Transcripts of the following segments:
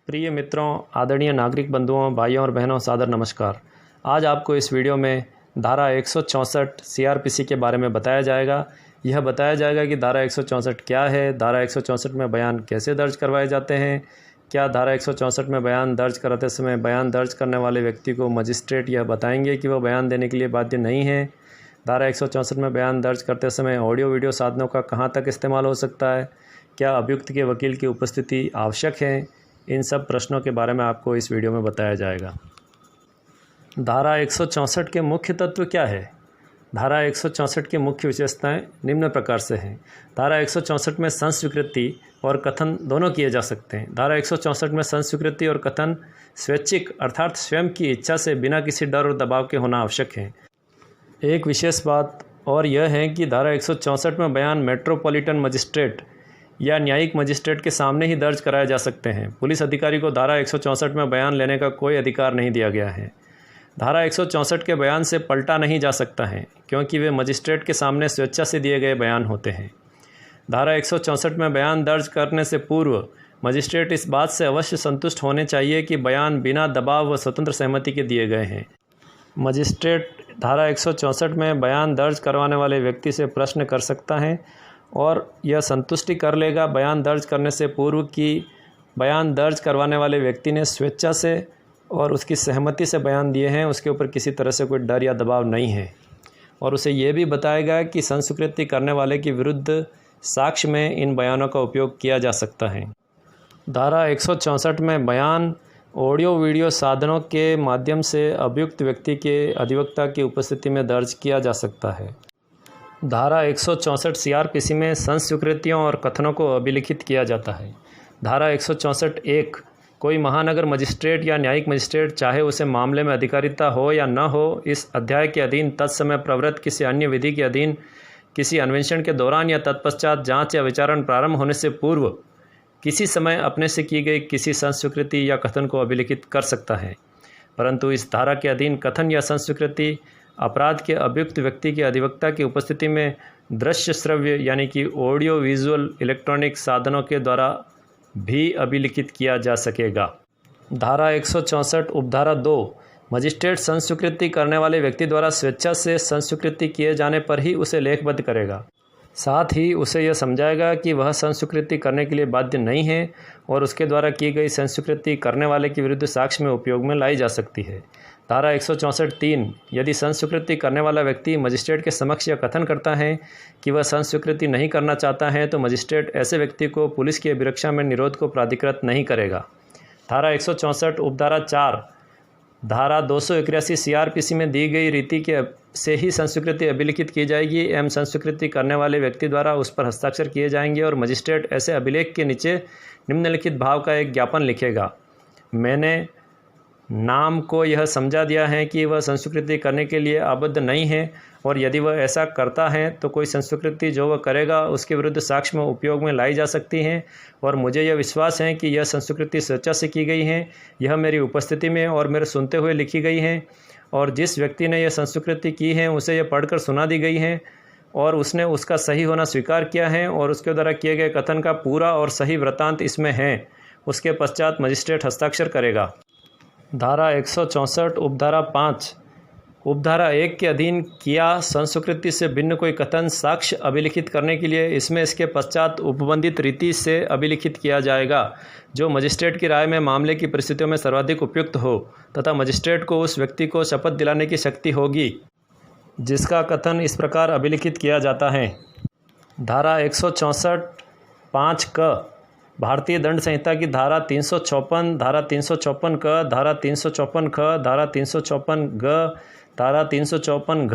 प्रिय मित्रों, आदरणीय नागरिक बंधुओं, भाइयों और बहनों, सादर नमस्कार। आज आपको इस वीडियो में धारा 164 सीआरपीसी के बारे में बताया जाएगा। यह बताया जाएगा कि धारा 164 क्या है, धारा 164 में बयान कैसे दर्ज करवाए जाते हैं, क्या धारा 164 में बयान दर्ज कराते समय बयान दर्ज करने वाले व्यक्ति को मजिस्ट्रेट यह बताएंगे कि वह बयान देने के लिए बाध्य नहीं है, धारा 164 में बयान दर्ज करते समय ऑडियो वीडियो साधनों का कहाँ तक इस्तेमाल हो सकता है, क्या अभियुक्त के वकील की उपस्थिति आवश्यक है, इन सब प्रश्नों के बारे में आपको इस वीडियो में बताया जाएगा। धारा 164 के मुख्य तत्व क्या है? धारा 164 की मुख्य विशेषताएं निम्न प्रकार से हैं। धारा 164 में संस्वीकृति और कथन दोनों किए जा सकते हैं। धारा 164 में संस्वीकृति और कथन स्वैच्छिक अर्थात स्वयं की इच्छा से बिना किसी डर और दबाव के होना आवश्यक है। एक विशेष बात और यह है कि धारा 164 में बयान मेट्रोपॉलिटन मजिस्ट्रेट या न्यायिक मजिस्ट्रेट के सामने ही दर्ज कराए जा सकते हैं। पुलिस अधिकारी को धारा 164 में बयान लेने का कोई अधिकार नहीं दिया गया है। धारा 164 के बयान से पलटा नहीं जा सकता है क्योंकि वे मजिस्ट्रेट के सामने स्वेच्छा से दिए गए बयान होते हैं। धारा 164 में बयान दर्ज करने से पूर्व मजिस्ट्रेट इस बात से अवश्य संतुष्ट होने चाहिए कि बयान बिना दबाव व स्वतंत्र सहमति के दिए गए हैं। मजिस्ट्रेट धारा 164 में बयान दर्ज करवाने वाले व्यक्ति से प्रश्न कर सकता है और यह संतुष्टि कर लेगा बयान दर्ज करने से पूर्व कि बयान दर्ज करवाने वाले व्यक्ति ने स्वेच्छा से और उसकी सहमति से बयान दिए हैं, उसके ऊपर किसी तरह से कोई डर या दबाव नहीं है। और उसे ये भी बताएगा कि संस्वीकृति करने वाले के विरुद्ध साक्ष्य में इन बयानों का उपयोग किया जा सकता है। धारा 164 में बयान ऑडियो वीडियो साधनों के माध्यम से अभियुक्त व्यक्ति के अधिवक्ता की उपस्थिति में दर्ज किया जा सकता है। धारा 164 सीआरपीसी में संस्वीकृतियों और कथनों को अभिलिखित किया जाता है। धारा 164(1) कोई महानगर मजिस्ट्रेट या न्यायिक मजिस्ट्रेट चाहे उसे मामले में अधिकारिता हो या न हो, इस अध्याय के अधीन तत्समय प्रवृत्त किसी अन्य विधि के अधीन किसी अन्वेषण के दौरान या तत्पश्चात जांच या विचारण प्रारंभ होने से पूर्व किसी समय अपने से की गई किसी संस्वीकृति या कथन को अभिलिखित कर सकता है। परंतु इस धारा के अधीन कथन या संस्वीकृति अपराध के अभियुक्त व्यक्ति के अधिवक्ता की उपस्थिति में दृश्य श्रव्य यानी कि ऑडियो विजुअल इलेक्ट्रॉनिक साधनों के द्वारा भी अभिलिखित किया जा सकेगा। धारा 164 उपधारा 2 मजिस्ट्रेट संस्वीकृति करने वाले व्यक्ति द्वारा स्वेच्छा से संस्वीकृति किए जाने पर ही उसे लेखबद्ध करेगा। साथ ही उसे यह समझाएगा कि वह संस्वीकृति करने के लिए बाध्य नहीं है और उसके द्वारा की गई संस्वीकृति करने वाले के विरुद्ध साक्ष्य में उपयोग में लाई जा सकती है। धारा 164(3) यदि संस्वीकृति करने वाला व्यक्ति मजिस्ट्रेट के समक्ष यह कथन करता है कि वह संस्वीकृति नहीं करना चाहता है तो मजिस्ट्रेट ऐसे व्यक्ति को पुलिस की अभिरक्षा में निरोध को प्राधिकृत नहीं करेगा। धारा 164 उपधारा 4 धारा 281 सीआरपीसी में दी गई रीति के से ही संस्वीकृति अभिलिखित की जाएगी एवं संस्वीकृति करने वाले व्यक्ति द्वारा उस पर हस्ताक्षर किए जाएंगे और मजिस्ट्रेट ऐसे अभिलेख के नीचे निम्नलिखित भाव का एक ज्ञापन लिखेगा। मैंने नाम को यह समझा दिया है कि वह संस्वीकृति करने के लिए आबद्ध नहीं है और यदि वह ऐसा करता है तो कोई संस्वीकृति जो वह करेगा उसके विरुद्ध साक्ष्य में उपयोग में लाई जा सकती है और मुझे यह विश्वास है कि यह संस्वीकृति स्वेच्छा से की गई है, यह मेरी उपस्थिति में और मेरे सुनते हुए लिखी गई है और जिस व्यक्ति ने यह संस्वीकृति की है उसे यह पढ़कर सुना दी गई है और उसने उसका सही होना स्वीकार किया है और उसके द्वारा किए गए कथन का पूरा और सही वृत्तांत इसमें है। उसके पश्चात मजिस्ट्रेट हस्ताक्षर करेगा। धारा 164 उपधारा 5 उपधारा 1 के अधीन किया संस्वीकृति से भिन्न कोई कथन साक्ष्य अभिलिखित करने के लिए इसमें इसके पश्चात उपबंधित रीति से अभिलिखित किया जाएगा जो मजिस्ट्रेट की राय में मामले की परिस्थितियों में सर्वाधिक उपयुक्त हो तथा मजिस्ट्रेट को उस व्यक्ति को शपथ दिलाने की शक्ति होगी जिसका कथन इस प्रकार अभिलिखित किया जाता है। धारा 164(5) क भारतीय दंड संहिता की धारा 354, धारा 354 क, धारा 354 ख, धारा 354 ग, धारा 354 घ,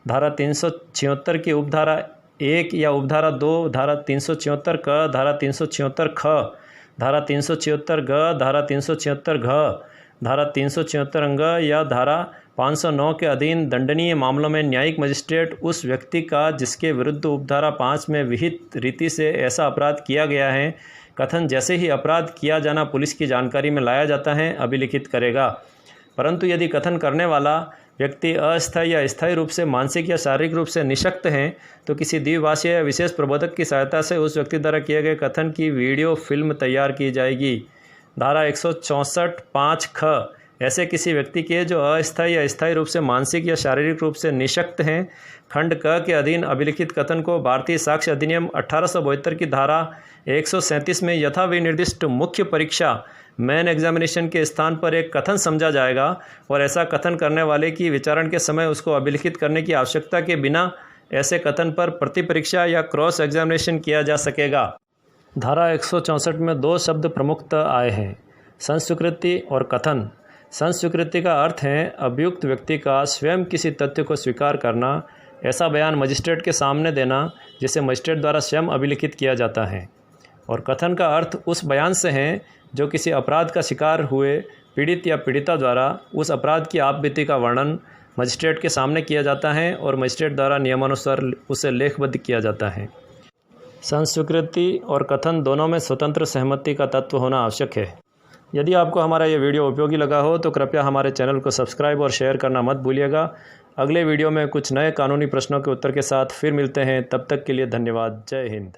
धारा 376 की उपधारा 1 या उपधारा 2, धारा 376 क, धारा 376 ख, धारा 376 ग, धारा 376 घ, धारा 376 अंग या धारा 509 के अधीन दंडनीय मामलों में न्यायिक मजिस्ट्रेट उस व्यक्ति का जिसके विरुद्ध उपधारा 5 में विहित रीति से ऐसा अपराध किया गया है कथन जैसे ही अपराध किया जाना पुलिस की जानकारी में लाया जाता है अभिलिखित करेगा। परंतु यदि कथन करने वाला व्यक्ति अस्थायी या स्थायी रूप से मानसिक या शारीरिक रूप से निशक्त हैं तो किसी द्विभाषीय या विशेष प्रबोधक की सहायता से उस व्यक्ति द्वारा किए गए कथन की वीडियो फिल्म तैयार की जाएगी धारा 164(5) ख ऐसे किसी व्यक्ति के जो अस्थायी या स्थायी रूप से मानसिक या शारीरिक रूप से निशक्त हैं। खंड क के अधीन अभिलिखित कथन को भारतीय साक्ष्य अधिनियम 1872 की धारा 137 में यथा विनिर्दिष्ट मुख्य परीक्षा मेन एग्जामिनेशन के स्थान पर एक कथन समझा जाएगा और ऐसा कथन करने वाले की विचारण के समय उसको अभिलिखित करने की आवश्यकता के बिना ऐसे कथन पर प्रतिपरीक्षा या क्रॉस एग्जामिनेशन किया जा सकेगा। धारा 164 में दो शब्द प्रमुखतः आए हैं, संस्वीकृति और कथन। संस्वीकृति का अर्थ है अभियुक्त व्यक्ति का स्वयं किसी तथ्य को स्वीकार करना, ऐसा बयान मजिस्ट्रेट के सामने देना जिसे मजिस्ट्रेट द्वारा स्वयं अभिलिखित किया जाता है। और कथन का अर्थ उस बयान से है जो किसी अपराध का शिकार हुए पीड़ित या पीड़िता द्वारा उस अपराध की आप बीती का वर्णन मजिस्ट्रेट के सामने किया जाता है और मजिस्ट्रेट द्वारा नियमानुसार उसे लेखबद्ध किया जाता है। संस्वीकृति और कथन दोनों में स्वतंत्र सहमति का तत्व होना आवश्यक है। यदि आपको हमारा ये वीडियो उपयोगी लगा हो तो कृपया हमारे चैनल को सब्सक्राइब और शेयर करना मत भूलिएगा। अगले वीडियो में कुछ नए कानूनी प्रश्नों के उत्तर के साथ फिर मिलते हैं। तब तक के लिए धन्यवाद। जय हिंद।